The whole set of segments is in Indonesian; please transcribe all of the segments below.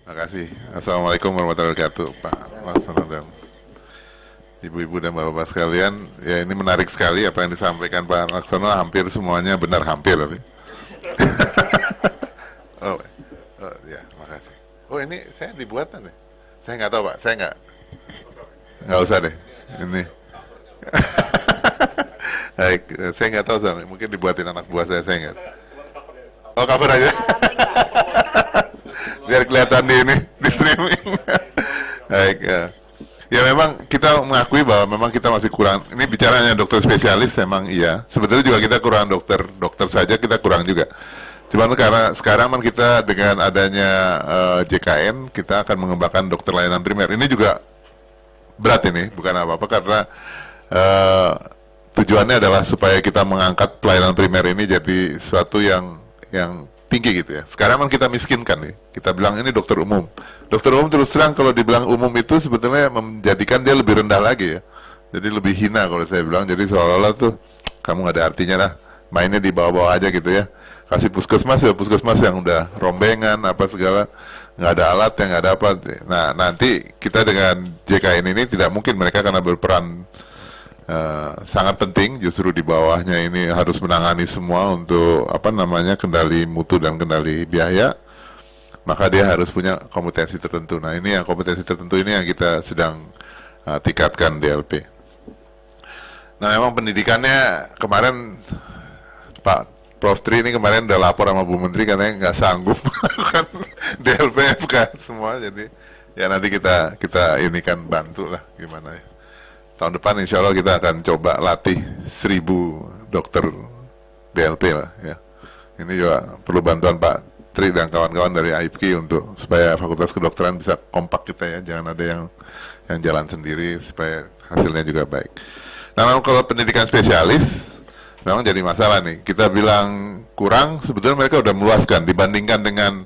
Makasih. Assalamualaikum warahmatullahi wabarakatuh, Pak Laksono dan Ibu-ibu dan Bapak-Bapak sekalian. Ya, ini menarik sekali apa yang disampaikan Pak Laksono. Hampir semuanya benar, hampir tapi. oh, ya, makasih. Oh, ini saya dibuatan deh. Saya nggak tahu Pak. Saya nggak usah deh. Ini. Baik, saya nggak tahu soalnya. Mungkin dibuatin anak buah saya nggak. Oh, cover aja. Biar kelihatan di streaming. Baik, ya. Ya memang kita mengakui bahwa memang kita masih kurang. Ini bicaranya dokter spesialis memang iya. Sebetulnya juga kita kurang dokter saja kita kurang juga. Cuman karena sekarang kan kita dengan adanya JKN kita akan mengembangkan dokter layanan primer. Ini juga berat ini, bukan apa-apa karena tujuannya adalah supaya kita mengangkat pelayanan primer ini jadi suatu yang tinggi gitu ya. Sekarang kan kita miskinkan nih. Kita bilang ini dokter umum. Dokter umum terus terang kalau dibilang umum itu sebetulnya menjadikan dia lebih rendah lagi ya. Jadi lebih hina kalau saya bilang. Jadi seolah-olah tuh kamu nggak ada artinya lah. Mainnya di bawah-bawah aja gitu ya. Kasih puskesmas ya puskesmas yang udah rombengan apa segala. Nggak ada alat yang nggak ada apa. Nah nanti kita dengan JKN ini tidak mungkin mereka karena berperan sangat penting, justru di bawahnya ini harus menangani semua untuk apa namanya kendali mutu dan kendali biaya, maka dia harus punya kompetensi tertentu. Nah ini yang kompetensi tertentu ini yang kita sedang tingkatkan DLP. Nah memang pendidikannya kemarin Pak Prof. Tri ini kemarin udah lapor sama Bu Menteri katanya nggak sanggup melakukan DLP FK semua, jadi ya nanti kita ini kan bantu lah gimana ya. Tahun depan insya Allah kita akan coba latih 1000 dokter DLP lah ya. Ini juga perlu bantuan Pak Tri dan kawan-kawan dari AIPKI untuk supaya Fakultas Kedokteran bisa kompak kita ya, jangan ada yang jalan sendiri supaya hasilnya juga baik. Nah memang kalau pendidikan spesialis memang jadi masalah nih. Kita bilang kurang, sebetulnya mereka udah meluaskan dibandingkan dengan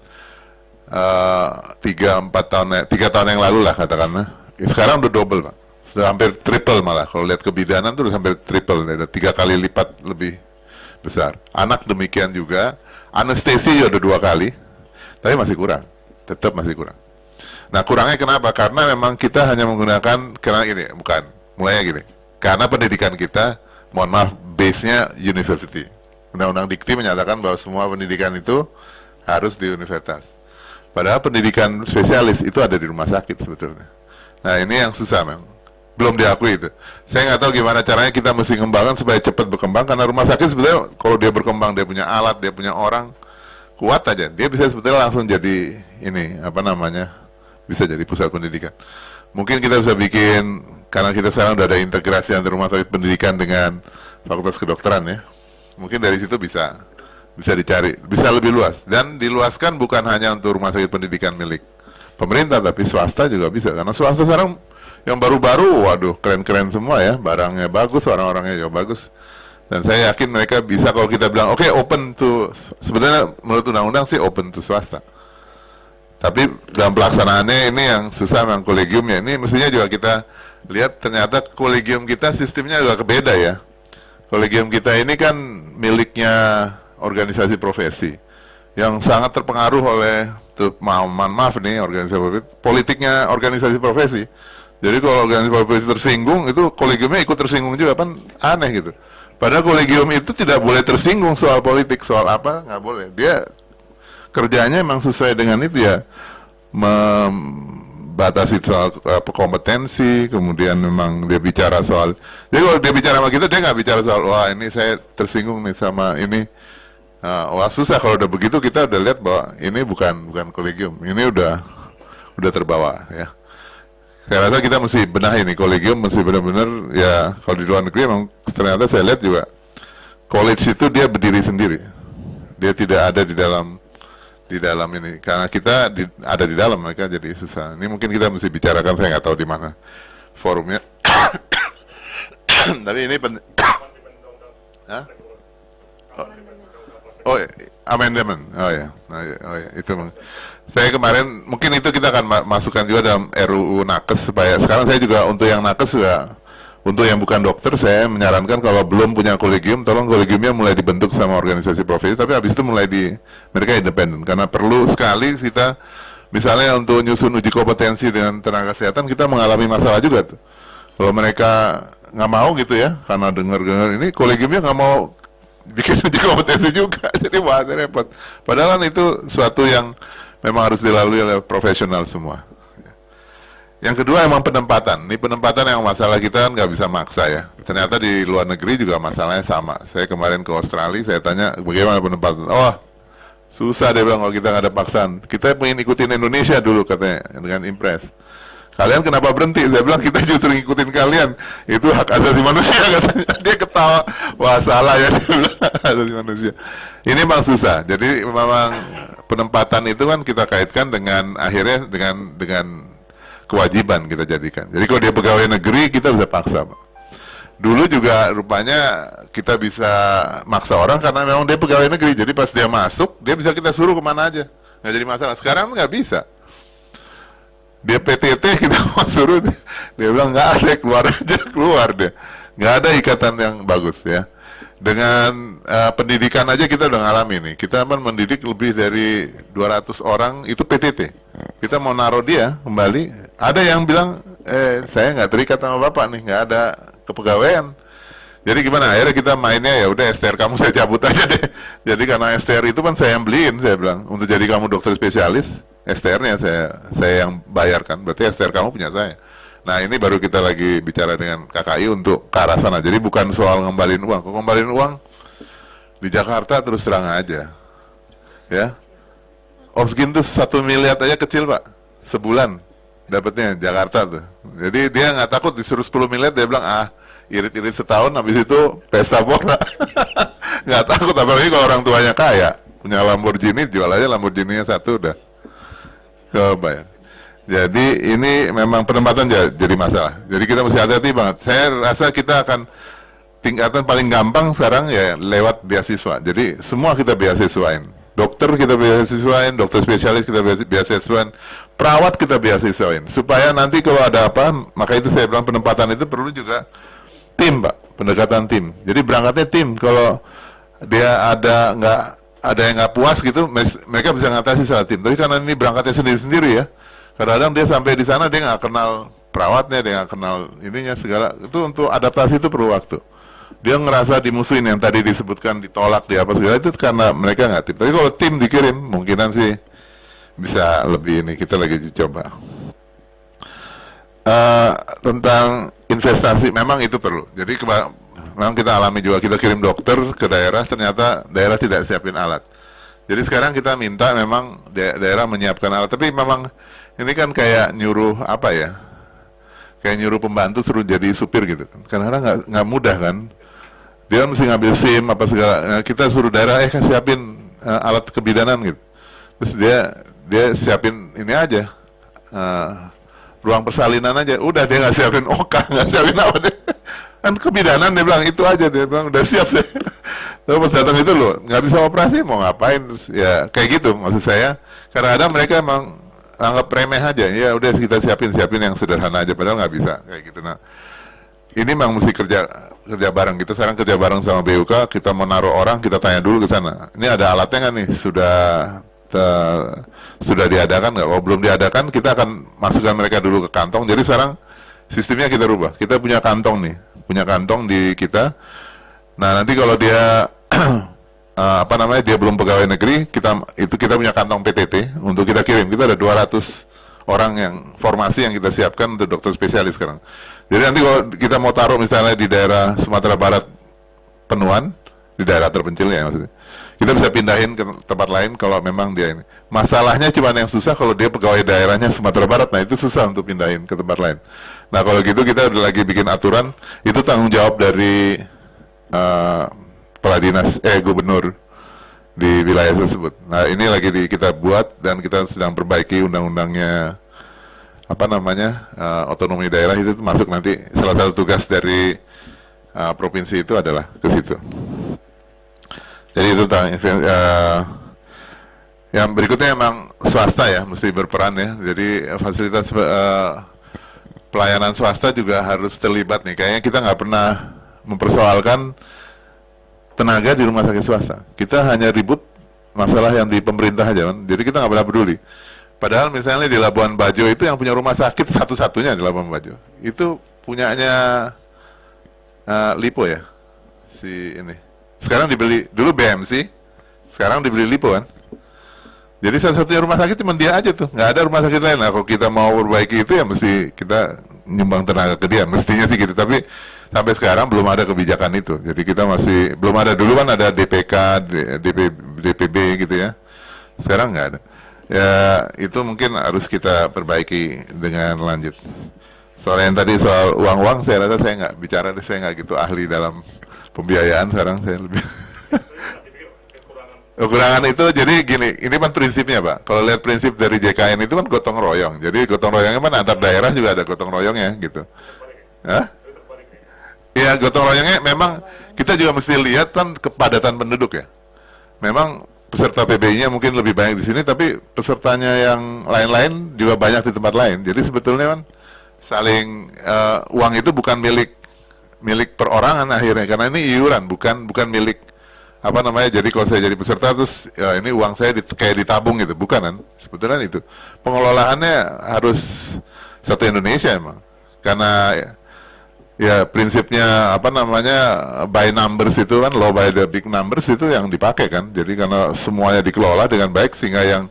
3 tahun yang lalu lah katakanlah. Sekarang udah double Pak. Sudah hampir triple malah, kalau lihat kebidanan itu udah hampir triple, ada 3 kali lipat lebih besar. Anak demikian juga, anestesi juga udah 2 kali, tapi masih kurang, tetap masih kurang. Nah kurangnya kenapa? Karena memang kita hanya menggunakan, karena ini, bukan, mulainya gini, karena pendidikan kita, mohon maaf, base-nya university. Undang-Undang Dikti menyatakan bahwa semua pendidikan itu harus di universitas. Padahal pendidikan spesialis itu ada di rumah sakit sebetulnya. Nah ini yang susah memang. Belum diakui itu. Saya nggak tahu gimana caranya kita mesti ngembangkan supaya cepat berkembang, karena rumah sakit sebetulnya kalau dia berkembang, dia punya alat, dia punya orang, kuat aja, dia bisa sebetulnya langsung jadi ini, apa namanya, bisa jadi pusat pendidikan. Mungkin kita bisa bikin, karena kita sekarang udah ada integrasi antara rumah sakit pendidikan dengan Fakultas Kedokteran ya, mungkin dari situ bisa dicari, bisa lebih luas, dan diluaskan bukan hanya untuk rumah sakit pendidikan milik pemerintah, tapi swasta juga bisa, karena swasta sekarang yang baru-baru, waduh, keren-keren semua ya, barangnya bagus, orang-orangnya juga bagus, dan saya yakin mereka bisa kalau kita bilang, oke, open to, sebetulnya menurut undang-undang sih open to swasta, tapi dalam pelaksanaannya ini yang susah memang kolegiumnya. Ini mestinya juga kita lihat ternyata kolegium kita sistemnya juga beda ya. Kolegium kita ini kan miliknya organisasi profesi yang sangat terpengaruh oleh, maaf nih, organisasi profesi, politiknya organisasi profesi. Jadi kalau organisasi profesi tersinggung, itu kolegiumnya ikut tersinggung juga, kan aneh gitu. Padahal kolegium itu tidak boleh tersinggung soal politik, soal apa, nggak boleh. Dia kerjanya memang sesuai dengan itu ya, membatasi soal kompetensi, kemudian memang dia bicara soal, jadi kalau dia bicara sama kita, dia nggak bicara soal, wah ini saya tersinggung nih sama ini, wah susah kalau udah begitu. Kita udah lihat bahwa ini bukan kolegium, ini udah terbawa ya. Saya rasa kita mesti benahi nih, kolegium mesti benar-benar ya, kalau di luar negeri memang ternyata saya lihat juga college itu dia berdiri sendiri, dia tidak ada di dalam ini, karena kita ada di dalam, mereka jadi susah. Ini mungkin kita mesti bicarakan, saya nggak tahu di mana forumnya. Tapi ini penting. Oh, amendment. Oh ya, itu. Saya kemarin mungkin itu kita akan masukkan juga dalam RUU Nakes, supaya sekarang saya juga untuk yang Nakes juga, untuk yang bukan dokter, saya menyarankan kalau belum punya kolegium, tolong kolegiumnya mulai dibentuk sama organisasi profesi, tapi habis itu mulai mereka independen, karena perlu sekali kita Misalnya untuk nyusun uji kompetensi dengan tenaga kesehatan, kita mengalami masalah juga tuh. Kalau mereka nggak mau gitu ya, karena dengar-dengar ini kolegiumnya nggak mau bikin uji kompetensi juga, jadi bahasanya repot. Padahal kan itu suatu yang memang harus dilalui oleh profesional semua. Yang kedua emang penempatan. Ini penempatan yang masalah kita kan nggak bisa maksa ya. Ternyata di luar negeri juga masalahnya sama. Saya kemarin ke Australia, saya tanya bagaimana penempatan. Oh, susah dia bilang kalau kita nggak ada paksaan. Kita pengen ikutin Indonesia dulu katanya dengan Impres. Kalian kenapa berhenti? Saya bilang kita justru ngikutin kalian. Itu hak asasi manusia katanya. Dia ketawa. Wah salah ya dia bilang hak asasi manusia. Ini memang susah. Jadi memang penempatan itu kan kita kaitkan dengan akhirnya dengan kewajiban kita jadikan. Jadi kalau dia pegawai negeri kita bisa paksa, Pak. Dulu juga rupanya kita bisa maksa orang karena memang dia pegawai negeri. Jadi pas dia masuk, dia bisa kita suruh kemana aja, nggak jadi masalah. Sekarang nggak bisa. Dia PTT kita mau suruh, dia bilang nggak, saya keluar aja, keluar dia. Nggak ada ikatan yang bagus ya. Dengan pendidikan aja kita udah ngalami nih. Kita kan mendidik lebih dari 200 orang itu PTT. Kita mau naruh dia kembali. Ada yang bilang, saya nggak terikat sama bapak nih, nggak ada kepegawaian. Jadi gimana? Akhirnya kita mainnya ya udah STR kamu saya cabut aja deh. Jadi karena STR itu kan saya yang beliin, saya bilang untuk jadi kamu dokter spesialis, STR-nya saya yang bayarkan. Berarti STR kamu punya saya. Nah ini baru kita lagi bicara dengan KKI untuk ke arah sana. Jadi bukan soal ngembalin uang. Kalau ngembalin uang di Jakarta terus terang aja, ya. Opsgin tuh 1 miliar aja kecil Pak, sebulan dapatnya Jakarta tuh. Jadi dia nggak takut disuruh 10 miliar, dia bilang irit-irit setahun, habis itu pesta pora. Nggak takut, apalagi kalau orang tuanya kaya, punya Lamborghini, jual aja Lamborghini-nya satu udah kebayang. Jadi ini memang penempatan jadi masalah. Jadi kita mesti hati-hati banget. Saya rasa kita akan tingkatan paling gampang sekarang ya lewat beasiswa. Jadi semua kita beasiswain. Dokter kita beasiswain, dokter spesialis kita beasiswain, perawat kita beasiswain. Supaya nanti kalau ada apa, maka itu saya bilang penempatan itu perlu juga tim, Pak, pendekatan tim. Jadi berangkatnya tim. Kalau dia ada yang nggak puas gitu, mereka bisa ngatasi secara tim. Tapi karena ini berangkatnya sendiri-sendiri ya. Kadang-kadang dia sampai di sana dia nggak kenal perawatnya, dia nggak kenal ininya segala. Itu untuk adaptasi itu perlu waktu. Dia ngerasa dimusuhin yang tadi disebutkan, ditolak, di apa segala itu karena mereka nggak tim. Tapi kalau tim dikirim, mungkinan sih bisa lebih ini. Kita lagi coba. Tentang investasi, memang itu perlu. Jadi memang kita alami juga, kita kirim dokter ke daerah, ternyata daerah tidak siapin alat. Jadi sekarang kita minta memang daerah menyiapkan alat. Tapi memang ini kan kayak nyuruh apa ya? Kayak nyuruh pembantu suruh jadi supir gitu kan. Kadang-kadang nggak mudah kan. Dia mesti ngambil SIM apa segala. Nah, kita suruh daerah siapin alat kebidanan gitu. Terus dia siapin ini aja. Ruang persalinan aja. Udah dia nggak siapin OKA, nggak siapin apa deh. Kan kebidanan dia bilang itu aja, dia bilang udah siap saya. Tapi pas datang itu loh, nggak bisa operasi mau ngapain? Terus, ya kayak gitu maksud saya. Kadang-kadang mereka emang anggap remeh aja. Ya udah kita siapin yang sederhana aja, padahal nggak bisa kayak gitu. Nah, ini memang mesti kerja bareng. Kita sekarang kerja bareng sama BUK, kita mau naruh orang, kita tanya dulu ke sana. Ini ada alatnya nggak nih? Sudah diadakan nggak? Kalau belum diadakan, kita akan masukkan mereka dulu ke kantong. Jadi sekarang sistemnya kita rubah. Kita punya kantong nih, punya kantong di kita. Nah nanti kalau dia dia belum pegawai negeri, kita punya kantong PTT untuk kita kirim. Kita ada 200 orang yang formasi yang kita siapkan untuk dokter spesialis sekarang. Jadi nanti kalau kita mau taruh misalnya di daerah Sumatera Barat penuhan, di daerah terpencil ya maksudnya, kita bisa pindahin ke tempat lain kalau memang dia ini. Masalahnya cuma yang susah kalau dia pegawai daerahnya Sumatera Barat, nah itu susah untuk pindahin ke tempat lain. Nah kalau gitu kita udah lagi bikin aturan, itu tanggung jawab dari gubernur di wilayah tersebut. Nah ini lagi kita buat dan kita sedang perbaiki undang-undangnya otonomi daerah itu masuk nanti. Salah satu tugas dari provinsi itu adalah ke situ. Jadi itu yang berikutnya memang swasta ya mesti berperan ya. Jadi fasilitas pelayanan swasta juga harus terlibat nih. Kayaknya kita nggak pernah mempersoalkan tenaga di rumah sakit swasta. Kita hanya ribut masalah yang di pemerintah aja kan. Jadi kita nggak pernah peduli. Padahal misalnya di Labuan Bajo itu yang punya rumah sakit satu-satunya di Labuan Bajo. Itu punyanya Lipo ya, si ini. Sekarang dibeli, dulu BMC, sekarang dibeli Lipo kan. Jadi satu-satunya rumah sakit cuma dia aja tuh, nggak ada rumah sakit lain. Nah, kalau kita mau perbaiki itu ya mesti kita nyumbang tenaga ke dia, mestinya sih gitu. Tapi sampai sekarang belum ada kebijakan itu. Jadi kita masih belum ada. Dulu kan ada DPK, DPB gitu ya. Sekarang nggak ada. Ya itu mungkin harus kita perbaiki dengan lanjut. Soal yang tadi soal uang-uang, saya rasa saya nggak bicara, saya nggak gitu ahli dalam pembiayaan. Sekarang saya lebih kekurangan itu. Jadi gini, ini kan prinsipnya Pak. Kalau lihat prinsip dari JKN itu kan gotong royong. Jadi gotong royongnya kan antar daerah juga ada gotong royongnya gitu. Hah? Ya gotong royongnya memang kita juga mesti lihat kan kepadatan penduduk ya. Memang peserta PBI-nya mungkin lebih banyak di sini, tapi pesertanya yang lain-lain juga banyak di tempat lain. Jadi sebetulnya kan saling uang itu bukan milik perorangan akhirnya, karena ini iuran, bukan milik apa namanya. Jadi kalau saya jadi peserta terus ya ini uang saya kayak ditabung gitu, bukan kan? Sebetulnya itu pengelolaannya harus satu Indonesia emang, karena ya prinsipnya apa namanya by numbers itu kan, low by the big numbers itu yang dipakai kan. Jadi karena semuanya dikelola dengan baik sehingga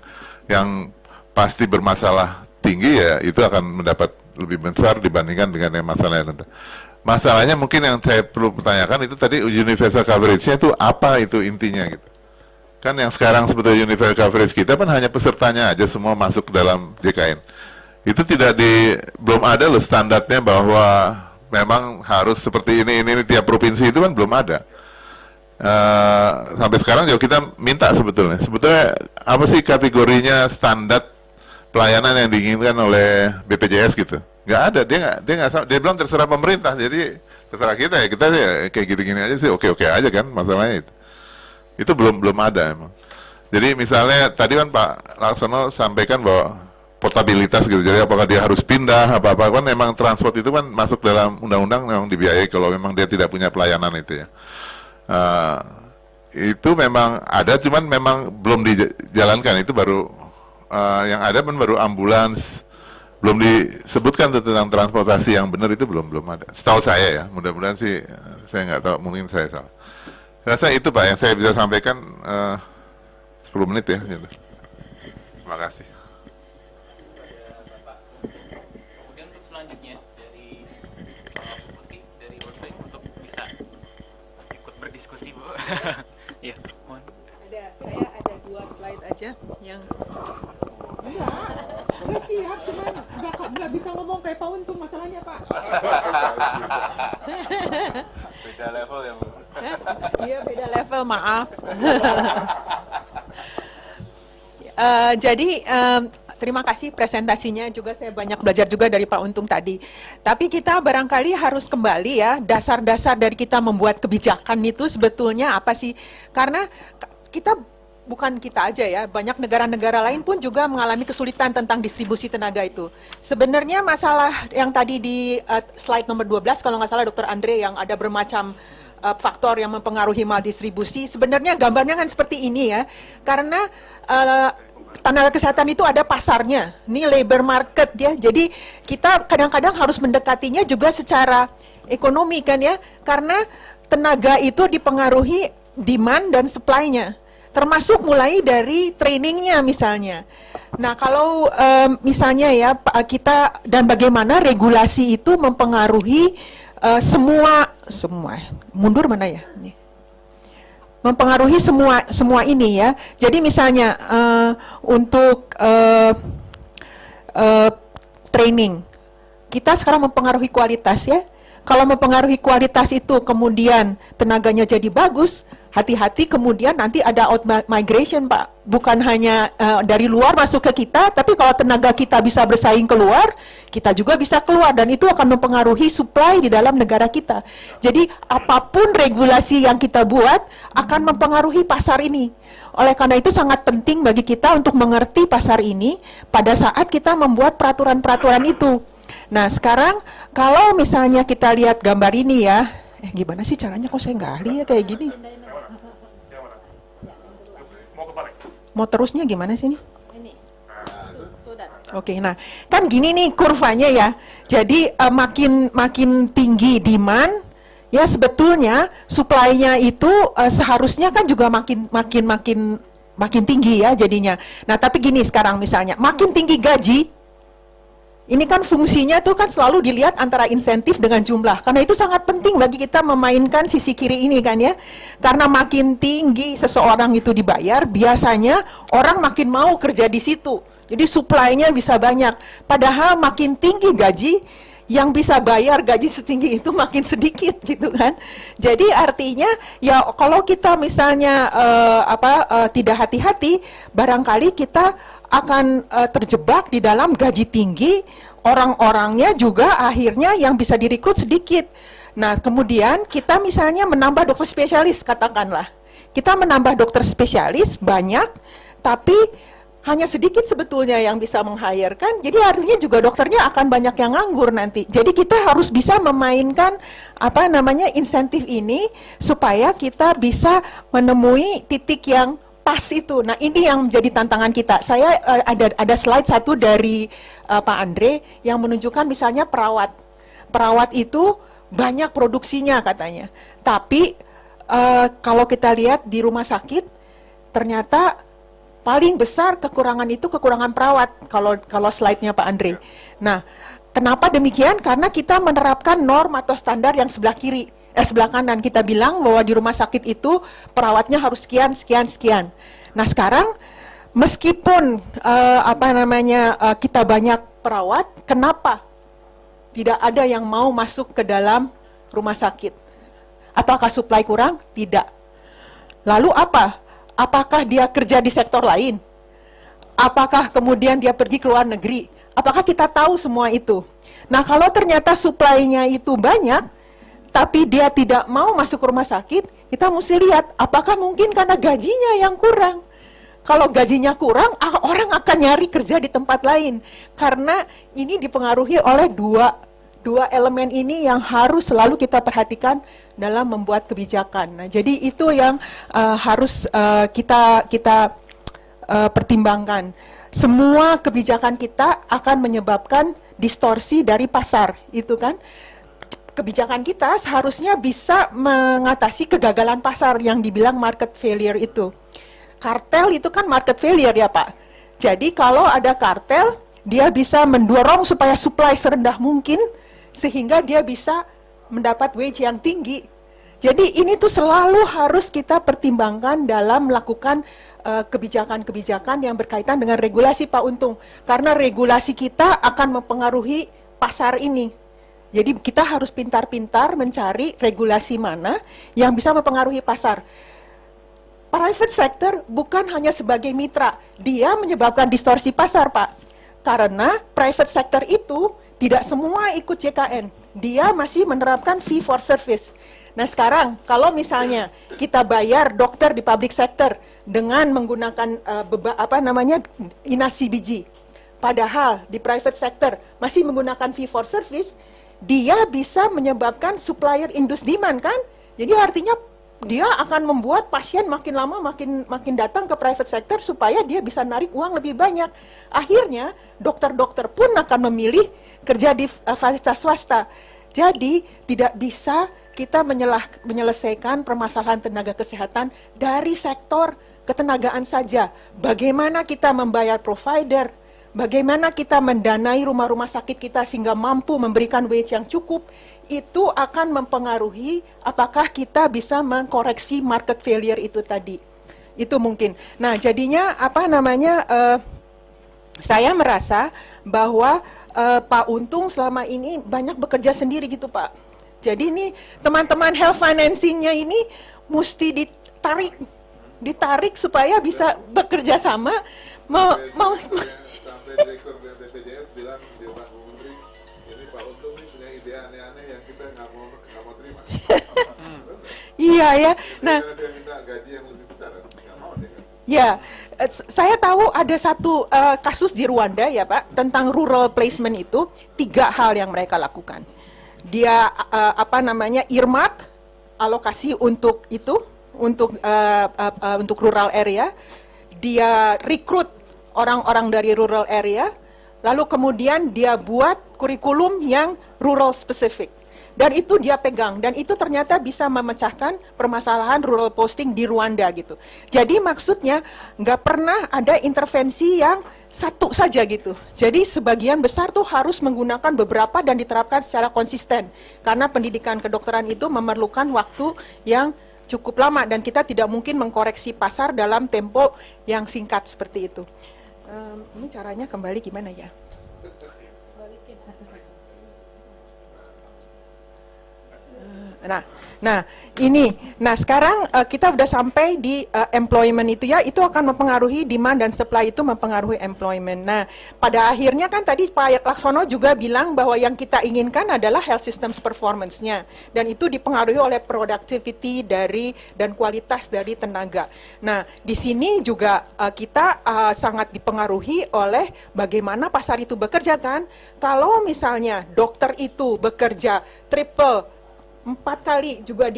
yang pasti bermasalah tinggi ya itu akan mendapat lebih besar dibandingkan dengan yang masalah yang rendah. Masalahnya mungkin yang saya perlu pertanyakan itu tadi universal coverage-nya itu apa itu intinya gitu. Kan yang sekarang sebetulnya universal coverage kita kan hanya pesertanya aja semua masuk dalam JKN. Itu belum ada loh standarnya bahwa memang harus seperti ini tiap provinsi itu kan belum ada. Sampai sekarang juga kita minta sebetulnya apa sih kategorinya standar pelayanan yang diinginkan oleh BPJS gitu. Nggak ada, dia bilang terserah pemerintah, jadi terserah kita ya kayak gini-gini aja sih, oke aja kan masalahnya itu belum ada emang. Jadi misalnya tadi kan Pak Laksono sampaikan bahwa portabilitas gitu, jadi apakah dia harus pindah apa kan, memang transport itu kan masuk dalam undang-undang memang dibiayai kalau memang dia tidak punya pelayanan itu ya. Itu memang ada, cuman memang belum dijalankan. Itu baru yang ada kan baru ambulans, belum disebutkan tentang transportasi yang benar, itu belum ada. Setahu saya ya, mudah-mudahan sih saya nggak tahu, mungkin saya salah. Saya rasa itu Pak yang saya bisa sampaikan 10 menit ya. Terima kasih. Kemudian untuk selanjutnya dari Putih dari World Bank untuk bisa ikut berdiskusi Bu. Ya, mohon. Saya ada 2 slide aja yang Enggak siap, cuman nggak bisa ngomong kayak Pak Untung, masalahnya Pak. Beda level ya Bu. Iya beda level, maaf. Jadi terima kasih presentasinya, juga saya banyak belajar juga dari Pak Untung tadi. Tapi kita barangkali harus kembali ya, dasar-dasar dari kita membuat kebijakan itu sebetulnya apa sih? Karena bukan kita aja ya, banyak negara-negara lain pun juga mengalami kesulitan tentang distribusi tenaga itu. Sebenarnya masalah yang tadi di slide nomor 12, kalau nggak salah Dr. Andre, yang ada bermacam faktor yang mempengaruhi maldistribusi, sebenarnya gambarnya kan seperti ini ya, karena tenaga kesehatan itu ada pasarnya, ini labor market ya, jadi kita kadang-kadang harus mendekatinya juga secara ekonomi kan ya, karena tenaga itu dipengaruhi demand dan supply-nya, termasuk mulai dari trainingnya misalnya. Nah kalau misalnya ya kita, dan bagaimana regulasi itu mempengaruhi semua mundur mana ya? Mempengaruhi semua ini ya. Jadi misalnya untuk training, kita sekarang mempengaruhi kualitas ya. Kalau mempengaruhi kualitas itu kemudian tenaganya jadi bagus, hati-hati kemudian nanti ada out migration Pak. Bukan hanya dari luar masuk ke kita, tapi kalau tenaga kita bisa bersaing keluar, kita juga bisa keluar, dan itu akan mempengaruhi supply di dalam negara kita. Jadi apapun regulasi yang kita buat akan mempengaruhi pasar ini. Oleh karena itu sangat penting bagi kita untuk mengerti pasar ini pada saat kita membuat peraturan-peraturan itu. Nah sekarang kalau misalnya kita lihat gambar ini ya, gimana sih caranya, kok saya nggak ahli ya kayak gini? Mau terusnya gimana sih ini? Oke, nah kan gini nih kurvanya ya. Jadi makin makin tinggi demand, ya sebetulnya supply-nya itu seharusnya kan juga makin tinggi ya jadinya. Nah tapi gini sekarang misalnya makin tinggi gaji, ini kan fungsinya tuh kan selalu dilihat antara insentif dengan jumlah. Karena itu sangat penting bagi kita memainkan sisi kiri ini kan ya. Karena makin tinggi seseorang itu dibayar, biasanya orang makin mau kerja di situ. Jadi supply-nya bisa banyak. Padahal makin tinggi gaji, yang bisa bayar gaji setinggi itu makin sedikit gitu kan. Jadi artinya ya kalau kita misalnya tidak hati-hati, barangkali kita akan terjebak di dalam gaji tinggi, orang-orangnya juga akhirnya yang bisa direkrut sedikit. Nah kemudian kita misalnya menambah dokter spesialis katakanlah. Kita menambah dokter spesialis banyak, tapi hanya sedikit sebetulnya yang bisa meng-hire kan, jadi artinya juga dokternya akan banyak yang nganggur nanti. Jadi kita harus bisa memainkan insentif ini supaya kita bisa menemui titik yang pas itu. Nah ini yang menjadi tantangan kita. Saya ada slide satu dari Pak Andre yang menunjukkan misalnya perawat. Perawat itu banyak produksinya katanya, tapi kalau kita lihat di rumah sakit ternyata paling besar kekurangan itu kekurangan perawat kalau slide-nya Pak Andre. Nah, kenapa demikian? Karena kita menerapkan norm atau standar yang sebelah kanan. Kita bilang bahwa di rumah sakit itu perawatnya harus sekian. Nah, sekarang meskipun kita banyak perawat, kenapa tidak ada yang mau masuk ke dalam rumah sakit? Apakah supply kurang? Tidak. Lalu apa? Apakah dia kerja di sektor lain? Apakah kemudian dia pergi ke luar negeri? Apakah kita tahu semua itu? Nah, kalau ternyata supply-nya itu banyak, tapi dia tidak mau masuk ke rumah sakit, kita mesti lihat apakah mungkin karena gajinya yang kurang. Kalau gajinya kurang, orang akan nyari kerja di tempat lain. Karena ini dipengaruhi oleh dua elemen ini yang harus selalu kita perhatikan dalam membuat kebijakan. Nah, jadi itu yang harus kita pertimbangkan. Semua kebijakan kita akan menyebabkan distorsi dari pasar, itu kan. Kebijakan kita seharusnya bisa mengatasi kegagalan pasar yang dibilang market failure itu. Kartel itu kan market failure ya Pak. Jadi kalau ada kartel, dia bisa mendorong supaya supply serendah mungkin, sehingga dia bisa mendapat wage yang tinggi. Jadi ini tuh selalu harus kita pertimbangkan dalam melakukan kebijakan-kebijakan yang berkaitan dengan regulasi Pak Untung. Karena regulasi kita akan mempengaruhi pasar ini. Jadi kita harus pintar-pintar mencari regulasi mana yang bisa mempengaruhi pasar. Private sector bukan hanya sebagai mitra, dia menyebabkan distorsi pasar Pak. Karena private sector itu tidak semua ikut JKN, dia masih menerapkan fee for service. Nah sekarang, kalau misalnya kita bayar dokter di public sector dengan menggunakan INAS CBG, padahal di private sector masih menggunakan fee for service, dia bisa menyebabkan supplier induced demand kan? Jadi artinya dia akan membuat pasien makin lama makin datang ke private sector supaya dia bisa narik uang lebih banyak. Akhirnya dokter-dokter pun akan memilih kerja di fasilitas swasta. Jadi tidak bisa kita menyelesaikan permasalahan tenaga kesehatan dari sektor ketenagaan saja. Bagaimana kita membayar provider, bagaimana kita mendanai rumah-rumah sakit kita sehingga mampu memberikan wage yang cukup, itu akan mempengaruhi apakah kita bisa mengkoreksi market failure itu tadi. Itu mungkin. Nah, jadinya saya merasa bahwa Pak Untung selama ini banyak bekerja sendiri gitu Pak. Jadi ini teman-teman health financing-nya ini mesti ditarik supaya bisa bekerja sama. Sampai direktur BPJS bilang dia Pak Menteri, ini Pak Untung ini punya ide aneh-aneh yang kita nggak mau terima. Iya ya. Nah, dia minta gaji yang lebih besar, nggak mau dia. Ya, saya tahu ada satu kasus di Rwanda ya Pak tentang rural placement itu 3 hal yang mereka lakukan. Dia earmark alokasi untuk itu untuk rural area. Dia rekrut orang-orang dari rural area, lalu kemudian dia buat kurikulum yang rural specific. Dan itu dia pegang, dan itu ternyata bisa memecahkan permasalahan rural posting di Rwanda gitu. Jadi maksudnya nggak pernah ada intervensi yang satu saja gitu. Jadi sebagian besar tuh harus menggunakan beberapa dan diterapkan secara konsisten. Karena pendidikan kedokteran itu memerlukan waktu yang cukup lama, dan kita tidak mungkin mengkoreksi pasar dalam tempo yang singkat seperti itu. Ini caranya kembali gimana ya? Nah sekarang kita udah sampai di employment itu ya, itu akan mempengaruhi demand dan supply, itu mempengaruhi employment. Nah, pada akhirnya kan tadi Pak Laksono juga bilang bahwa yang kita inginkan adalah health systems performance-nya, dan itu dipengaruhi oleh productivity dan kualitas dari tenaga. Nah, di sini juga kita sangat dipengaruhi oleh bagaimana pasar itu bekerja kan. Kalau misalnya dokter itu bekerja triple 4 kali juga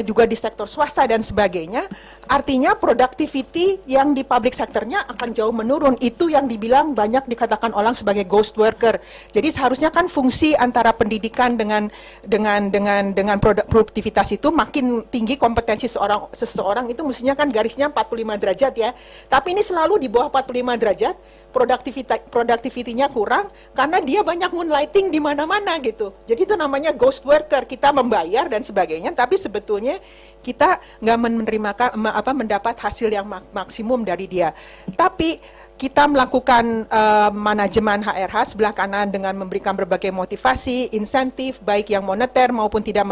juga di sektor swasta dan sebagainya, artinya productivity yang di public sectornya akan jauh menurun. Itu yang dibilang banyak dikatakan orang sebagai ghost worker. Jadi seharusnya kan fungsi antara pendidikan dengan produktivitas itu makin tinggi, kompetensi seseorang itu mestinya kan garisnya 45 derajat ya. Tapi ini selalu di bawah 45 derajat. Productivity-nya kurang karena dia banyak moonlighting di mana-mana gitu. Jadi itu namanya ghost worker. Kita membayar dan sebagainya, tapi sebetulnya kita nggak mendapat hasil yang maksimum dari dia. Tapi kita melakukan manajemen HRH sebelah kanan dengan memberikan berbagai motivasi, insentif, baik yang moneter maupun tidak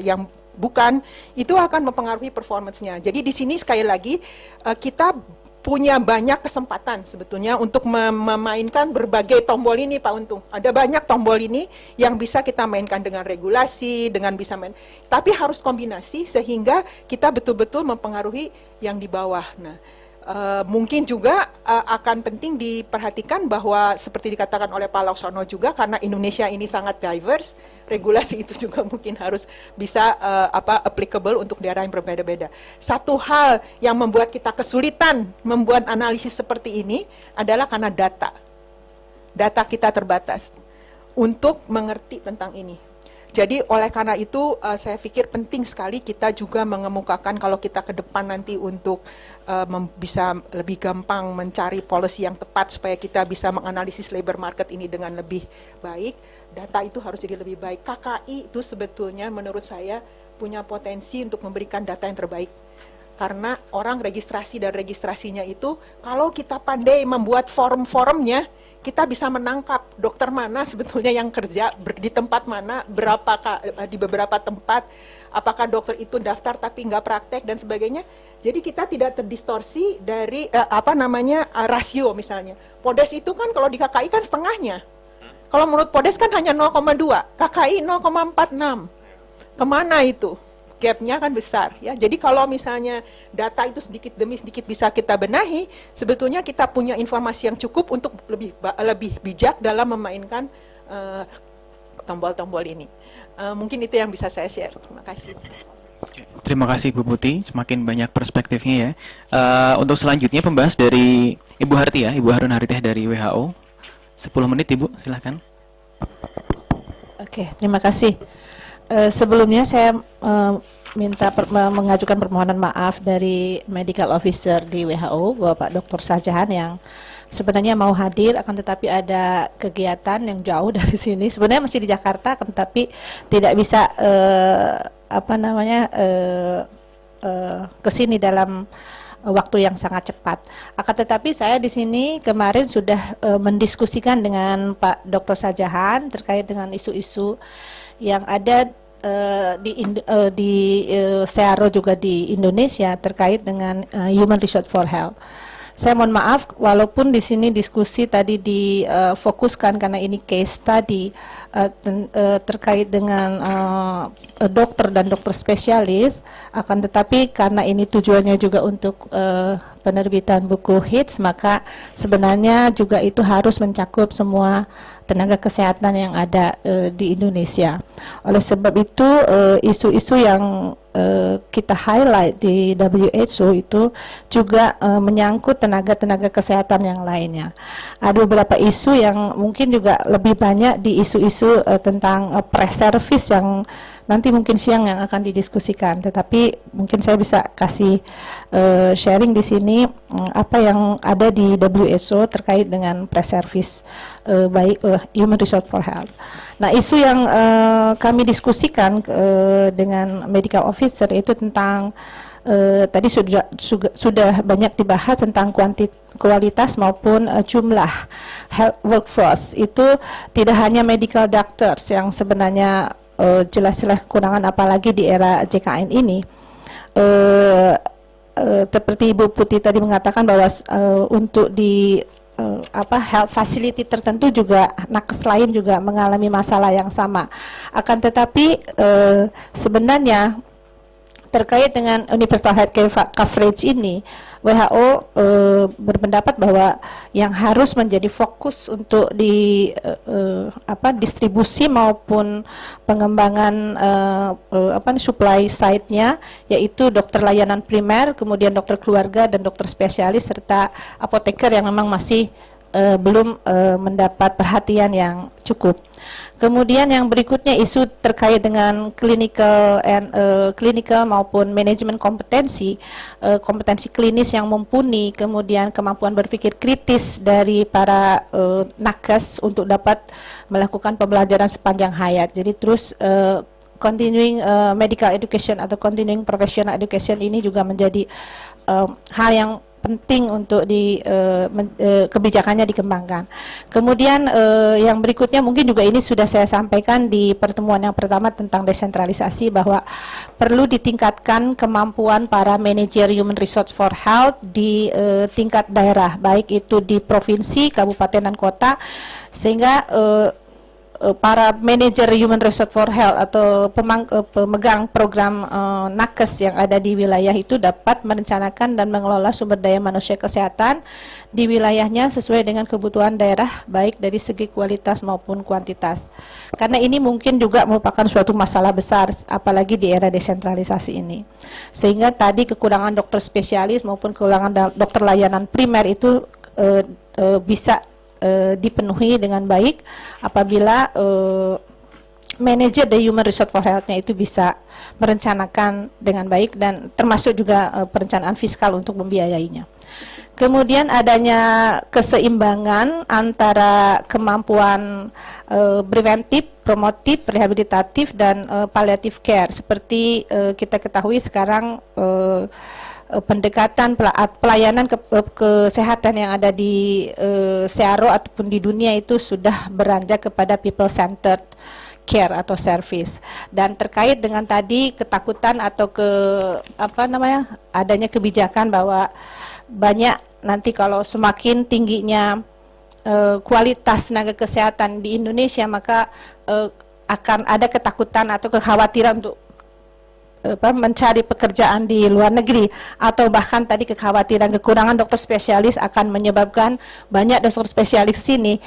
yang bukan, itu akan mempengaruhi performance-nya. Jadi di sini sekali lagi kita punya banyak kesempatan sebetulnya untuk memainkan berbagai tombol ini, Pak Untung. Ada banyak tombol ini yang bisa kita mainkan dengan regulasi, tapi harus kombinasi sehingga kita betul-betul mempengaruhi yang di bawah. Nah, mungkin juga akan penting diperhatikan bahwa seperti dikatakan oleh Pak Laksono juga, karena Indonesia ini sangat diverse, regulasi itu juga mungkin harus bisa applicable untuk daerah yang berbeda-beda. Satu hal yang membuat kita kesulitan membuat analisis seperti ini adalah karena data kita terbatas untuk mengerti tentang ini. Jadi oleh karena itu saya pikir penting sekali kita juga mengemukakan kalau kita ke depan nanti untuk bisa lebih gampang mencari policy yang tepat supaya kita bisa menganalisis labor market ini dengan lebih baik, data itu harus jadi lebih baik. KKI itu sebetulnya menurut saya punya potensi untuk memberikan data yang terbaik. Karena orang registrasi dan registrasinya itu, kalau kita pandai membuat form-formnya, kita bisa menangkap dokter mana sebetulnya yang kerja di tempat mana, di beberapa tempat, apakah dokter itu daftar tapi nggak praktek dan sebagainya. Jadi kita tidak terdistorsi dari rasio misalnya. Podes itu kan kalau di KKI kan setengahnya. Kalau menurut Podes kan hanya 0,2, KKI 0,46. Kemana itu? Gapnya kan besar ya. Jadi kalau misalnya data itu sedikit demi sedikit bisa kita benahi, sebetulnya kita punya informasi yang cukup untuk lebih bijak dalam memainkan tombol-tombol ini. Mungkin itu yang bisa saya share. Terima kasih. Terima kasih Bu Putih, semakin banyak perspektifnya ya. Untuk selanjutnya pembahas dari Ibu Harti ya, Ibu Harun Hariteh dari WHO. 10 menit Ibu, silahkan. Oke, terima kasih. Sebelumnya saya mengajukan permohonan maaf dari medical officer di WHO, Bapak Dr. Sajahan, yang sebenarnya mau hadir, akan tetapi ada kegiatan yang jauh dari sini. Sebenarnya masih di Jakarta, akan tetapi tidak bisa ke sini dalam waktu yang sangat cepat. Akan tetapi saya di sini kemarin sudah mendiskusikan dengan Pak Dr. Sajahan terkait dengan isu-isu yang ada di SEARO juga di Indonesia terkait dengan Human Resource for Health. Saya mohon maaf, walaupun di sini diskusi tadi difokuskan karena ini case study terkait dengan dokter dan dokter spesialis, akan tetapi karena ini tujuannya juga untuk penerbitan buku HITS, maka sebenarnya juga itu harus mencakup semua tenaga kesehatan yang ada di Indonesia. Oleh sebab itu isu-isu yang kita highlight di WHO itu juga menyangkut tenaga-tenaga kesehatan yang lainnya. Ada beberapa isu yang mungkin juga lebih banyak di isu-isu tentang pre-service yang nanti mungkin siang yang akan didiskusikan. Tetapi mungkin saya bisa kasih sharing di sini apa yang ada di WHO terkait dengan pre-service baik Human Resource for Health. Nah, isu yang kami diskusikan dengan medical officer itu tentang tadi sudah banyak dibahas tentang kualitas maupun jumlah health workforce. Itu tidak hanya medical doctors yang sebenarnya jelas-jelas kekurangan, apalagi di era JKN ini. Seperti Ibu Putih tadi mengatakan bahwa untuk di health facility tertentu juga nakes lain juga mengalami masalah yang sama. Akan tetapi sebenarnya terkait dengan universal healthcare coverage ini, WHO berpendapat bahwa yang harus menjadi fokus untuk distribusi maupun pengembangan supply side-nya, yaitu dokter layanan primer, kemudian dokter keluarga dan dokter spesialis serta apoteker yang memang masih belum mendapat perhatian yang cukup. Kemudian yang berikutnya isu terkait dengan clinical maupun manajemen kompetensi, kompetensi klinis yang mumpuni, kemudian kemampuan berpikir kritis dari para nakes untuk dapat melakukan pembelajaran sepanjang hayat. Jadi terus continuing medical education atau continuing professional education ini juga menjadi hal yang penting untuk kebijakannya dikembangkan. Kemudian yang berikutnya mungkin juga ini sudah saya sampaikan di pertemuan yang pertama tentang desentralisasi, bahwa perlu ditingkatkan kemampuan para manajer human resource for health di tingkat daerah, baik itu di provinsi, kabupaten dan kota, sehingga para manajer human resource for health atau pemegang program nakes yang ada di wilayah itu dapat merencanakan dan mengelola sumber daya manusia kesehatan di wilayahnya sesuai dengan kebutuhan daerah, baik dari segi kualitas maupun kuantitas. Karena ini mungkin juga merupakan suatu masalah besar, apalagi di era desentralisasi ini. Sehingga tadi kekurangan dokter spesialis maupun kekurangan dokter layanan primer itu bisa dipenuhi dengan baik apabila manajer dari human resource for health-nya itu bisa merencanakan dengan baik dan termasuk juga perencanaan fiskal untuk membiayainya. Kemudian adanya keseimbangan antara kemampuan preventif, promotif, rehabilitatif dan palliative care. Seperti kita ketahui sekarang pendekatan pelayanan kesehatan yang ada di SEARO ataupun di dunia itu sudah beranjak kepada people centered care atau service. Dan terkait dengan tadi ketakutan atau adanya kebijakan bahwa banyak nanti kalau semakin tingginya kualitas tenaga kesehatan di Indonesia, maka akan ada ketakutan atau kekhawatiran untuk mencari pekerjaan di luar negeri, atau bahkan tadi kekhawatiran kekurangan dokter spesialis akan menyebabkan banyak dokter spesialis sini.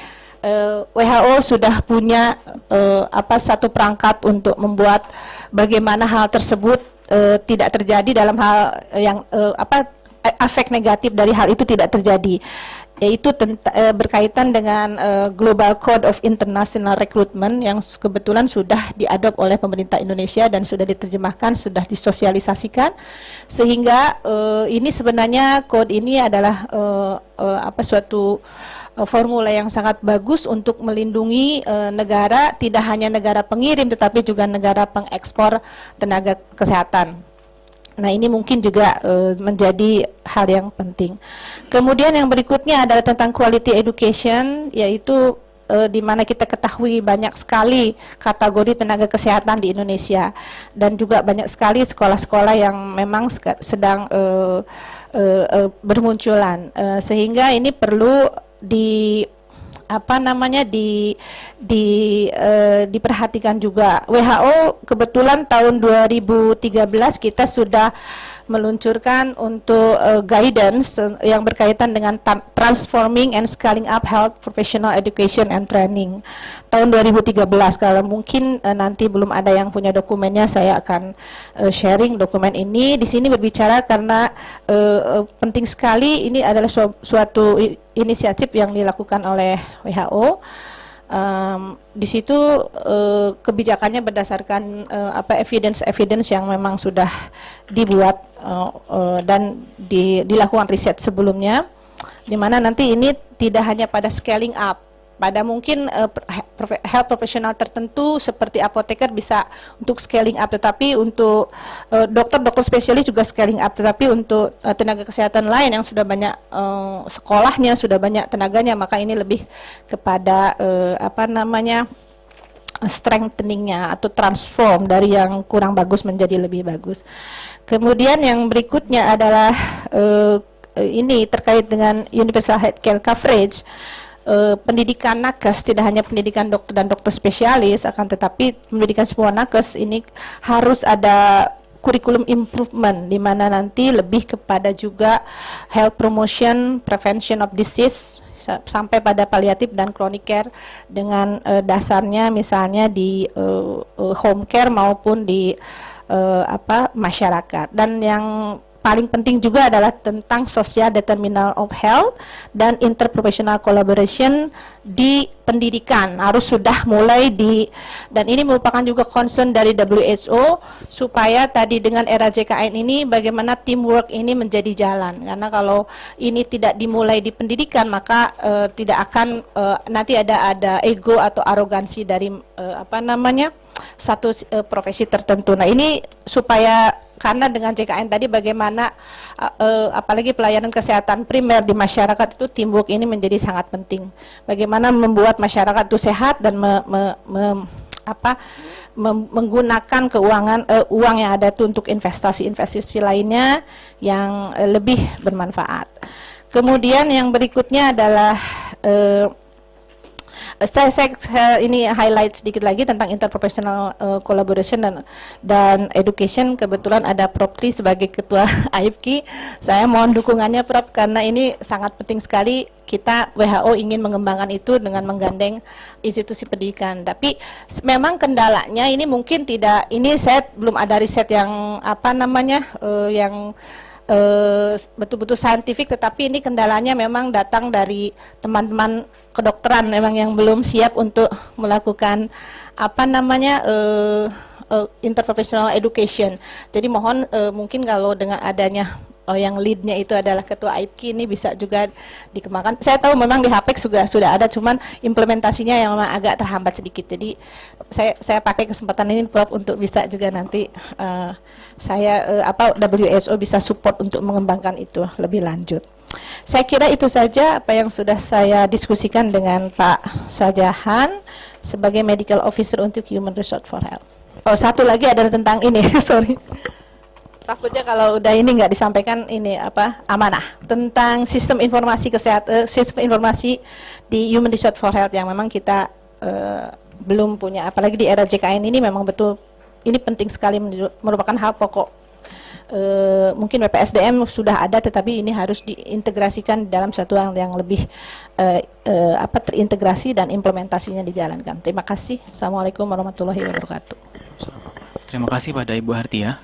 WHO sudah punya satu perangkat untuk membuat bagaimana hal tersebut tidak terjadi, dalam hal yang efek negatif dari hal itu tidak terjadi, yaitu berkaitan dengan Global Code of International Recruitment yang kebetulan sudah diadop oleh pemerintah Indonesia dan sudah diterjemahkan, sudah disosialisasikan, sehingga ini sebenarnya code ini adalah suatu formula yang sangat bagus untuk melindungi negara, tidak hanya negara pengirim tetapi juga negara pengekspor tenaga kesehatan. Nah, ini mungkin juga menjadi hal yang penting. Kemudian yang berikutnya adalah tentang quality education, yaitu di mana kita ketahui banyak sekali kategori tenaga kesehatan di Indonesia dan juga banyak sekali sekolah-sekolah yang memang sedang bermunculan, sehingga ini perlu diperhatikan juga. WHO kebetulan tahun 2013 kita sudah meluncurkan untuk guidance yang berkaitan dengan transforming and scaling up health professional education and training tahun 2013. Kalau mungkin nanti belum ada yang punya dokumennya, saya akan sharing dokumen ini. Di sini berbicara karena penting sekali, ini adalah suatu inisiatif yang dilakukan oleh WHO. Di situ kebijakannya berdasarkan evidence yang memang sudah dibuat dan dilakukan riset sebelumnya, di mana nanti ini tidak hanya pada scaling up, pada mungkin health profesional tertentu seperti apoteker bisa untuk scaling up, tetapi untuk dokter spesialis juga scaling up, tetapi untuk tenaga kesehatan lain yang sudah banyak sekolahnya, sudah banyak tenaganya, maka ini lebih kepada strengtheningnya atau transform dari yang kurang bagus menjadi lebih bagus. Kemudian yang berikutnya adalah ini terkait dengan universal healthcare coverage. Pendidikan nakes tidak hanya pendidikan dokter dan dokter spesialis, akan tetapi pendidikan semua nakes ini harus ada kurikulum improvement, di mana nanti lebih kepada juga health promotion, prevention of disease, sampai pada palliatif dan chronic care dengan dasarnya misalnya di home care maupun di masyarakat. Dan yang paling penting juga adalah tentang social determinant of health dan interprofessional collaboration di pendidikan harus sudah mulai dan ini merupakan juga concern dari WHO supaya tadi dengan era JKN ini bagaimana teamwork ini menjadi jalan, karena kalau ini tidak dimulai di pendidikan maka tidak akan nanti ada ego atau arogansi dari satu profesi tertentu. Nah ini supaya, karena dengan JKN tadi bagaimana apalagi pelayanan kesehatan primer di masyarakat itu teamwork ini menjadi sangat penting. Bagaimana membuat masyarakat itu sehat dan menggunakan uang yang ada itu untuk investasi lainnya yang lebih bermanfaat. Kemudian yang berikutnya adalah saya ini highlight sedikit lagi tentang interprofessional collaboration dan education. Kebetulan ada Prof. Tri sebagai ketua AIPKI. Saya mohon dukungannya Prof, karena ini sangat penting sekali. Kita WHO ingin mengembangkan itu dengan menggandeng institusi pendidikan. Tapi memang kendalanya ini mungkin tidak. Ini saya belum ada riset yang yang betul-betul saintifik, tetapi ini kendalanya memang datang dari teman-teman kedokteran memang yang belum siap untuk melakukan interprofessional education. Jadi mohon mungkin kalau dengan adanya yang leadnya itu adalah ketua AIPKI, ini bisa juga dikembangkan. Saya tahu memang di HPEX sudah ada, cuman implementasinya yang memang agak terhambat sedikit. Jadi saya pakai kesempatan ini Prof untuk bisa juga nanti WHO bisa support untuk mengembangkan itu lebih lanjut. Saya kira itu saja apa yang sudah saya diskusikan dengan Pak Sajahan sebagai Medical Officer untuk Human Resource for Health. Oh, satu lagi adalah tentang ini, sorry. Takutnya kalau udah ini nggak disampaikan ini amanah tentang sistem informasi kesehatan, sistem informasi di Human Resource for Health yang memang kita belum punya, apalagi di era JKN ini memang betul ini penting sekali, merupakan hal pokok. Mungkin BPSDM sudah ada, tetapi ini harus diintegrasikan dalam satu hal yang lebih terintegrasi dan implementasinya dijalankan. Terima kasih. Assalamualaikum warahmatullahi wabarakatuh. Terima kasih pada Ibu Hartia.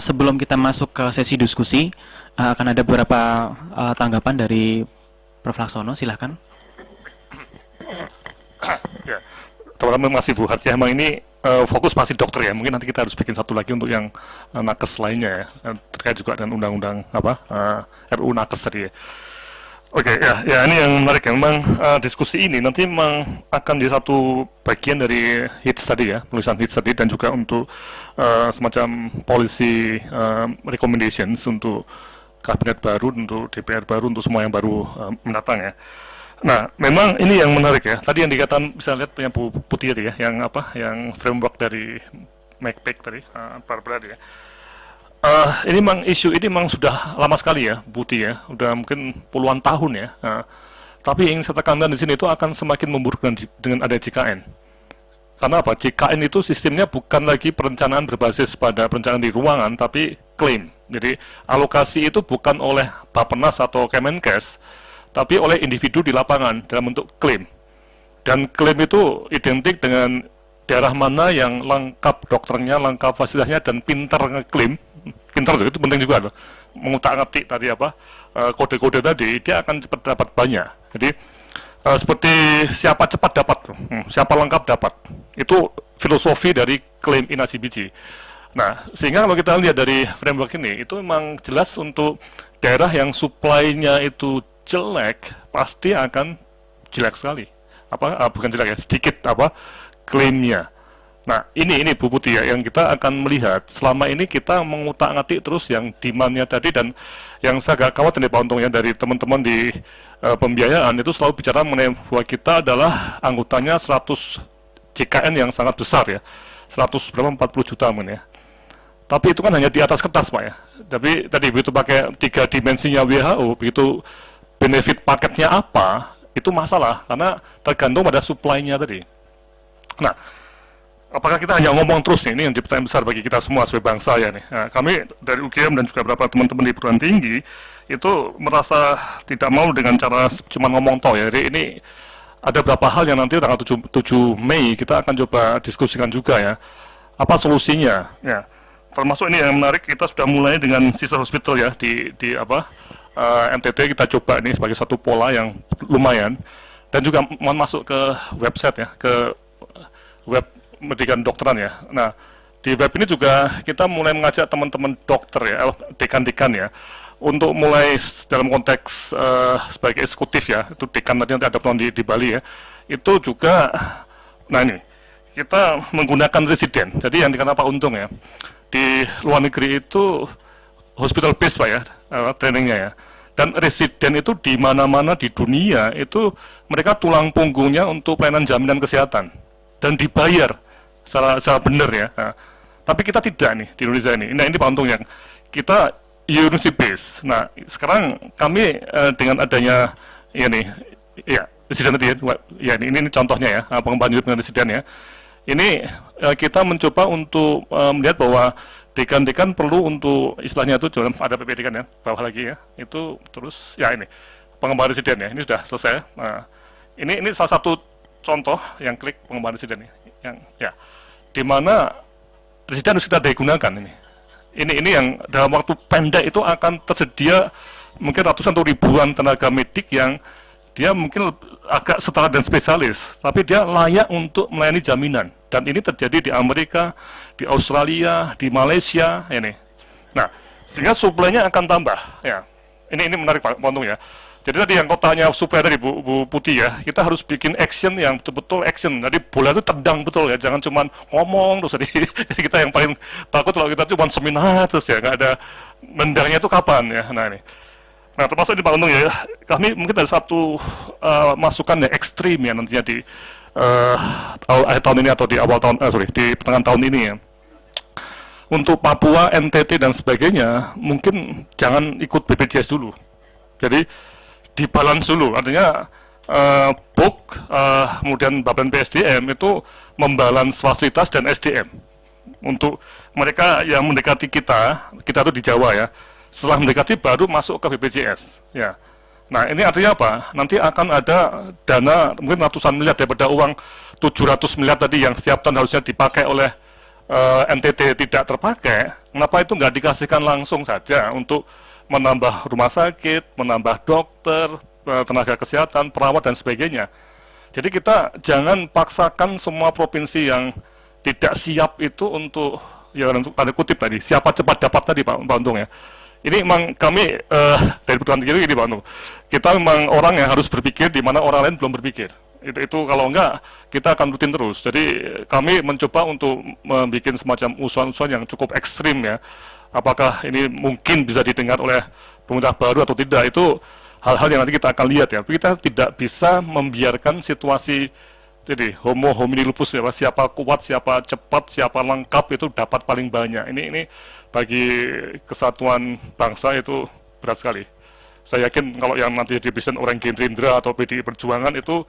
Sebelum kita masuk ke sesi diskusi, akan ada beberapa tanggapan dari Prof. Laksono, silahkan. Ya, terima kasih Bu Hartia. Emang ini fokus masih dokter ya. Mungkin nanti kita harus bikin satu lagi untuk yang nakes lainnya ya, terkait juga dengan undang-undang RUU nakes tadi ya. Oke, ya ini yang menarik ya. Memang diskusi ini nanti memang akan jadi satu bagian dari HITS tadi ya, penulisan HITS tadi, dan juga untuk semacam policy recommendations untuk kabinet baru, untuk DPR baru, untuk semua yang baru mendatang ya. Nah, memang ini yang menarik ya. Tadi yang dikatakan, bisa lihat punya Bu Putri ya, yang yang framework dari McPake tadi, Barbara ya. Ini memang isu ini memang sudah lama sekali ya, Putri ya, udah mungkin puluhan tahun ya. Tapi yang saya tekankan di sini itu akan semakin memburuk dengan ada JKN. Karena apa? JKN itu sistemnya bukan lagi perencanaan berbasis pada perencanaan di ruangan, tapi klaim. Jadi alokasi itu bukan oleh Bappenas atau Kemenkes, tapi oleh individu di lapangan dalam bentuk klaim. Dan klaim itu identik dengan daerah mana yang lengkap dokternya, lengkap fasilitasnya, dan pintar ngeklaim. Pintar itu penting juga loh. Mengutak-atik tadi apa, kode-kode tadi, dia akan cepat dapat banyak. Jadi seperti siapa cepat dapat, siapa lengkap dapat. Itu filosofi dari klaim INACBG. Nah, sehingga kalau kita lihat dari framework ini, itu memang jelas untuk daerah yang supply-nya itu jelek, pasti akan jelek sekali. Bukan jelek ya, sedikit klaimnya. Nah, ini Bu Putih ya, yang kita akan melihat. Selama ini kita mengutak-ngatik terus yang demand-nya tadi, dan yang saya agak khawatir nih Pak Untung ya, dari teman-teman di pembiayaan itu selalu bicara mengenai bahwa kita adalah anggotanya 100 JKN yang sangat besar ya, 140 juta mungkin ya. Tapi itu kan hanya di atas kertas Pak ya. Tapi tadi begitu pakai 3 dimensinya WHO, begitu benefit paketnya apa, itu masalah, karena tergantung pada supply-nya tadi. Nah, apakah kita hanya ngomong terus nih, ini yang jadi pertanyaan besar bagi kita semua sebagai bangsa ya nih. Nah, kami dari UGM dan juga beberapa teman-teman di perguruan tinggi, itu merasa tidak mau dengan cara cuma ngomong toh ya. Jadi ini ada beberapa hal yang nanti tanggal 7 Mei kita akan coba diskusikan juga ya. Apa solusinya ya. Termasuk ini yang menarik, kita sudah mulai dengan sister hospital ya di NTT. Kita coba ini sebagai satu pola yang lumayan, dan juga mau masuk ke website ya, ke web pendidikan dokteran ya. Nah, di web ini juga kita mulai mengajak teman-teman dokter ya, dekan-dekan ya, untuk mulai dalam konteks sebagai eksekutif ya, itu dekan tadi nanti ada di Bali ya, itu juga, nah ini, kita menggunakan residen. Jadi yang dikatakan Pak Untung ya, di luar negeri itu hospital base Pak ya, trainingnya ya. Dan residen itu di mana-mana di dunia itu mereka tulang punggungnya untuk pelayanan jaminan kesehatan dan dibayar secara benar ya. Nah, tapi kita tidak nih di Indonesia ini. Nah, ini Pak Untung yang kita university base. Nah, sekarang kami dengan adanya ini ya residen tadi ya, ini contohnya ya, pengembangan hidup dengan residen ya. Ini kita mencoba untuk melihat bahwa dekan-dekan perlu untuk istilahnya itu ada PPD kan ya, bawah lagi ya, itu terus ya ini pengembangan residen ya, ini sudah selesai. Nah, ini salah satu contoh yang klik pengembangan residen yang ya, di mana residen harus kita digunakan ini. Ini yang dalam waktu pendek itu akan tersedia mungkin ratusan atau ribuan tenaga medik yang dia mungkin agak setara dan spesialis, tapi dia layak untuk melayani jaminan. Dan ini terjadi di Amerika, di Australia, di Malaysia, ini. Nah, sehingga suplainya akan tambah. Ya, ini menarik Pak Untung ya. Jadi tadi yang kotanya suplai tadi Bu Putih ya, kita harus bikin action yang betul-betul action. Jadi bola itu tendang betul ya, jangan cuma ngomong terus. Jadi kita yang paling takut kalau kita cuma seminar terus ya, nggak ada mendangnya itu kapan ya. Nah ini. Nah, termasuk di Pak Untung ya, kami mungkin ada satu masukan yang ekstrim ya nantinya di akhir tahun ini atau di awal tahun, di pertengahan tahun ini ya. Untuk Papua, NTT dan sebagainya, mungkin jangan ikut BPJS dulu. Jadi dibalance dulu, artinya BOK, kemudian Badan PSDM itu membalance fasilitas dan SDM. Untuk mereka yang mendekati kita itu di Jawa ya. Setelah mendekati baru masuk ke BPJS ya. Nah, ini artinya apa? Nanti akan ada dana mungkin ratusan miliar daripada uang 700 miliar tadi yang setiap tahun harusnya dipakai oleh NTT tidak terpakai. Kenapa itu nggak dikasihkan langsung saja untuk menambah rumah sakit, menambah dokter, tenaga kesehatan, perawat dan sebagainya. Jadi kita jangan paksakan semua provinsi yang tidak siap itu untuk ya untuk tanda kutip tadi siapa cepat dapat tadi Pak Untung ya. Ini memang kami dari perguruan tinggi ini Pak Anu, kita memang orang yang harus berpikir di mana orang lain belum berpikir. Itu kalau enggak kita akan rutin terus. Jadi kami mencoba untuk membuat semacam usulan-usulan yang cukup ekstrim ya. Apakah ini mungkin bisa didengar oleh pemerintah baru atau tidak, itu hal-hal yang nanti kita akan lihat ya. Kita tidak bisa membiarkan situasi jadi homo homini lupus ya, siapa kuat, siapa cepat, siapa lengkap itu dapat paling banyak. Ini bagi kesatuan bangsa itu berat sekali. Saya yakin kalau yang nanti dipresiden orang Gerindra atau PDI Perjuangan itu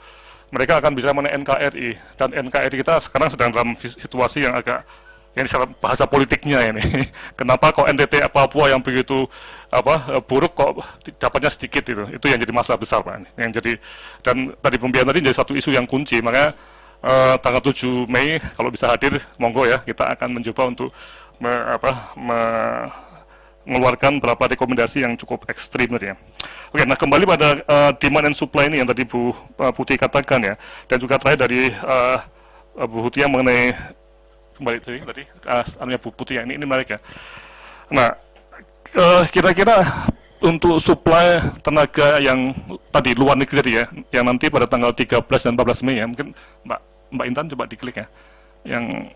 mereka akan bisa mengenai NKRI, dan NKRI kita sekarang sedang dalam situasi yang agak Yang secara bahasa politiknya ini, kenapa kok NTT Papua yang begitu buruk kok dapatnya sedikit itu yang jadi masalah besar Pak. Yang jadi, dan tadi pembiayaan tadi jadi satu isu yang kunci, makanya tanggal 7 Mei kalau bisa hadir monggo ya, kita akan mencoba untuk mengeluarkan beberapa rekomendasi yang cukup ekstrim tadi ya. Oke, nah kembali pada demand and supply ini yang tadi Bu Putih katakan ya, dan juga terakhir dari Bu Hutia mengenai kembali tadi anunya Bu Putih ya, ini menarik ya. Nah, kira-kira untuk supply tenaga yang tadi luar negeri tadi ya, yang nanti pada tanggal 13 dan 14 Mei ya, mungkin Mbak Intan coba diklik ya, yang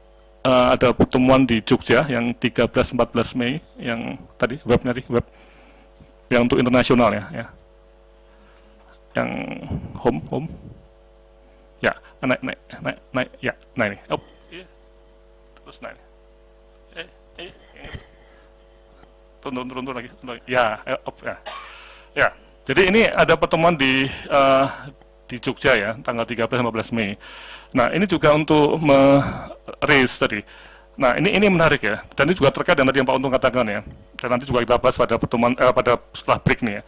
ada pertemuan di Jogja yang 13-14 Mei yang tadi web yang untuk internasional ya, yang home ya, naik ya, nah ini terus naik turun lagi ya, ya. Jadi ini ada pertemuan di Jogja ya, tanggal 13-15 Mei. Nah, ini juga untuk raise tadi. Nah, ini menarik ya, dan ini juga terkait dengan tadi yang Pak Untung katakan ya, dan nanti juga kita bahas pada pertemuan pada setelah break nih ya.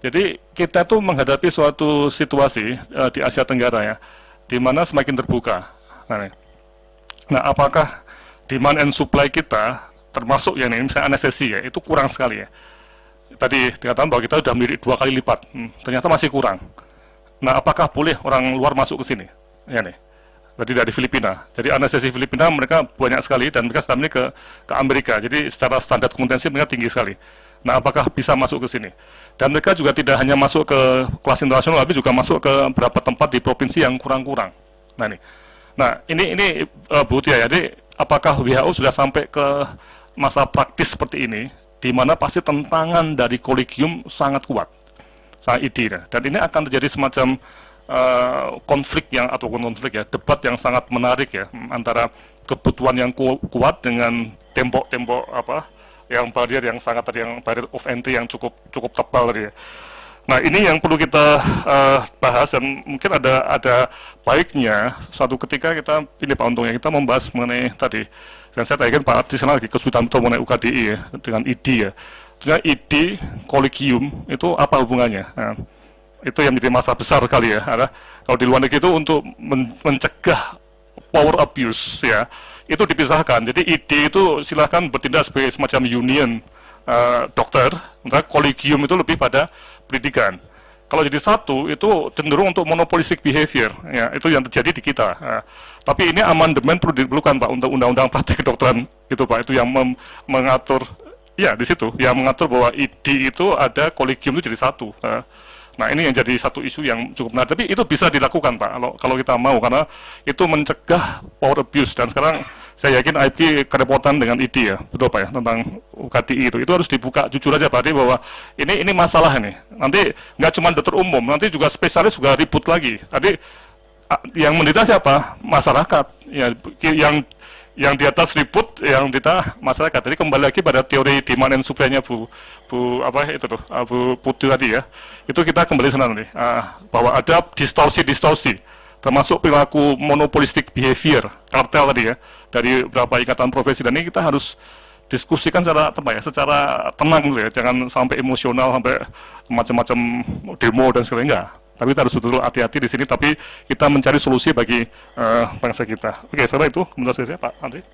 Jadi kita tuh menghadapi suatu situasi di Asia Tenggara ya, di mana semakin terbuka. Nah, apakah demand and supply kita, termasuk yang ini misalnya anestesi ya, itu kurang sekali ya. Tadi dikatakan bahwa kita sudah melirik 2 kali lipat, ternyata masih kurang. Nah, apakah boleh orang luar masuk ke sini? Ya nih. Tadi dari Filipina. Jadi anestesi Filipina mereka banyak sekali dan mereka selama ini ke Amerika. Jadi secara standar kompetensi mereka tinggi sekali. Nah, apakah bisa masuk ke sini? Dan mereka juga tidak hanya masuk ke kelas internasional, tapi juga masuk ke beberapa tempat di provinsi yang kurang-kurang. Nah, ini Bu Tia ya. Jadi apakah WHO sudah sampai ke masa praktis seperti ini, di mana pasti tantangan dari kolegium sangat kuat, sangat ide, dan ini akan terjadi semacam konflik ya, debat yang sangat menarik ya, antara kebutuhan yang kuat dengan tembok-tembok yang barrier yang sangat tadi, yang barrier of entry yang cukup tebal tadi ya. Nah, ini yang perlu kita bahas, dan mungkin ada baiknya suatu ketika kita, ini Pak Untung ya, kita membahas mengenai tadi, dan saya tanya Pak di sana lagi kesulitan untuk mengenai UKDI ya, dengan ID ya. Sebenarnya ID, kolegium itu apa hubungannya? Nah, itu yang menjadi masalah besar kali ya. Kalau di luar negeri itu untuk mencegah power abuse ya, itu dipisahkan. Jadi ID itu silahkan bertindak sebagai semacam union dokter, sementara kolegium itu lebih pada pendidikan. Kalau jadi satu itu cenderung untuk monopolistic behavior ya, itu yang terjadi di kita. Tapi ini amandemen perlu diperlukan Pak untuk undang-undang praktek kedokteran itu Pak, itu yang mengatur ya, di situ yang mengatur bahwa ID itu ada, kolegium itu jadi satu. Nah, ini yang jadi satu isu yang cukup menarik, tapi itu bisa dilakukan Pak kalau kita mau, karena itu mencegah power abuse. Dan sekarang saya yakin IP kerepotan dengan ID ya, betul Pak ya, tentang UKDI itu harus dibuka jujur aja Pak, bahwa ini masalah ini. Nanti nggak cuma dokter umum, nanti juga spesialis juga ribut lagi. Tadi yang menderita siapa? Masyarakat ya, yang di atas ribut, yang kita masyarakat. Jadi kembali lagi pada teori demand and supply-nya Bu Putih tadi ya. Itu kita kembali sana nanti, bahwa ada distorsi, termasuk perilaku monopolistic behavior, kartel tadi ya, dari beberapa ikatan profesi, dan ini kita harus diskusikan secara tenang dulu ya, jangan sampai emosional, sampai macam-macam demo dan sebagainya, enggak. Tapi kita harus betul-betul hati-hati di sini, tapi kita mencari solusi bagi bangsa kita. Oke, setelah itu, kemudian saya Pak Andri.